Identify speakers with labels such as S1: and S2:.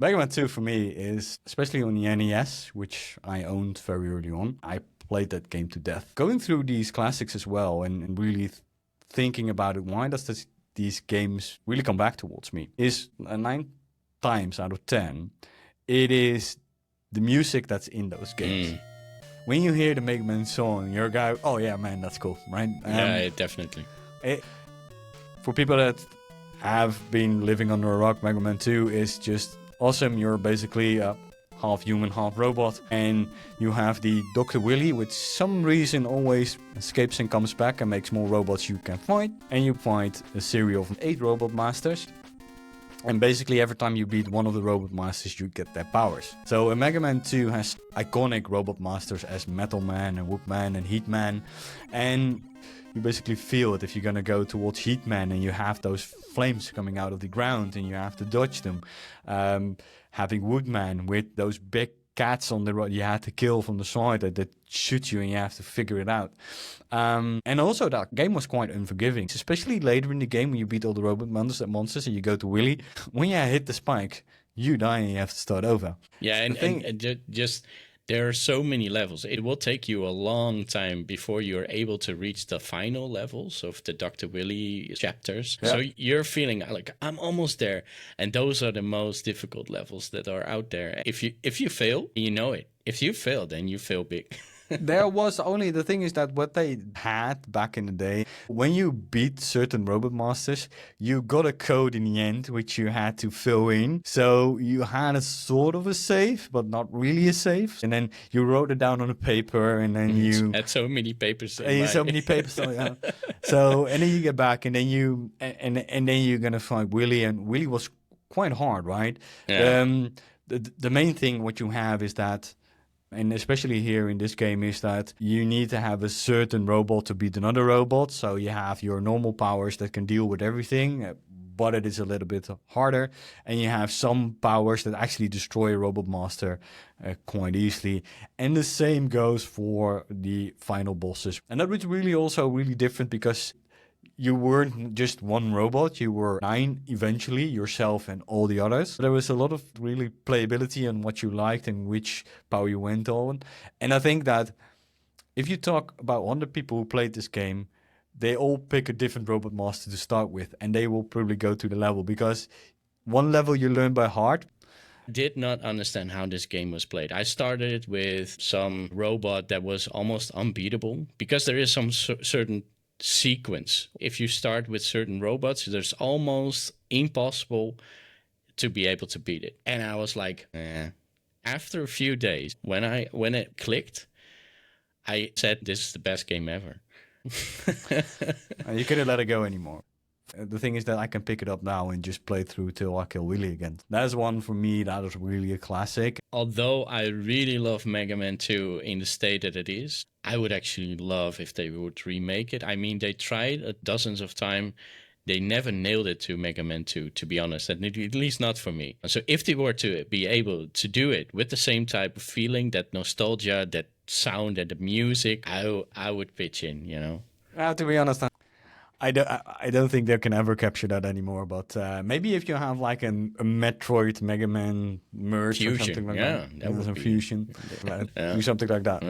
S1: Mega Man 2 for me is, especially on the NES, which I owned very early on, I played that game to death. Going through these classics as well and really thinking about it, why does these games really come back towards me, is 9 times out of 10, it is the music that's in those games. When you hear the Mega Man song, you're a guy, oh yeah, man, that's cool, right?
S2: Yeah, definitely.
S1: For people that have been living under a rock, Mega Man 2 is just awesome. You're basically a half human, half robot, and you have the Dr. Wily, which some reason always escapes and comes back and makes more robots you can fight. And you fight a series of 8 robot masters. And basically every time you beat one of the robot masters, you get their powers. So Mega Man 2 has iconic robot masters as Metal Man and Wood Man and Heat Man. And you basically feel it if you're gonna go towards Heat Man and you have those flames coming out of the ground and you have to dodge them. Having Wood Man with those big cats on the road you had to kill from the side that shoot you and you have to figure it out. And also that game was quite unforgiving, especially later in the game when you beat all the robot monsters and you go to Wily. When you hit the spike, you die and you have to start over.
S2: Yeah, and just there are so many levels. It will take you a long time before you're able to reach the final levels of the Dr. Wily chapters. Yeah. So you're feeling like, I'm almost there. And those are the most difficult levels that are out there. If you fail, you know it. If you fail, then you fail big.
S1: There was only, the thing is that what they had back in the day, when you beat certain robot masters, you got a code in the end which you had to fill in. So you had a sort of a save, but not really a save. And then you wrote it down on a paper, and then you
S2: had so many papers.
S1: So many papers. So and then you get back, and then you and then you're gonna find Wily, and Wily was quite hard, right? Yeah. The main thing what you have is that, and especially here in this game, is that you need to have a certain robot to beat another robot. So you have your normal powers that can deal with everything, but it is a little bit harder. And you have some powers that actually destroy a robot master quite easily. And the same goes for the final bosses. And that was really also really different because you weren't just one robot, you were 9 eventually, yourself and all the others. There was a lot of really playability on what you liked and which power you went on. And I think that if you talk about 100 people who played this game, they all pick a different robot master to start with, and they will probably go to the level, because one level you learn by heart.
S2: Did not understand how this game was played. I started with some robot that was almost unbeatable, because there is some certain sequence. If you start with certain robots, there's almost impossible to be able to beat it. And I was like, After a few days, when it clicked, I said, this is the best game ever.
S1: You couldn't let it go anymore. The thing is that I can pick it up now and just play through till I kill Wily again. That's one for me that is really a classic.
S2: Although I really love Mega Man 2 in the state that it is, I would actually love if they would remake it. I mean, they tried dozens of times. They never nailed it to Mega Man 2, to be honest, at least not for me. So if they were to be able to do it with the same type of feeling, that nostalgia, that sound, and the music, I would pitch in, you know.
S1: To be honest, I don't think they can ever capture that anymore, but maybe if you have like a Metroid Mega Man merge
S2: fusion,
S1: or something like that.
S2: That would
S1: be fusion.
S2: Yeah.
S1: Do something like that.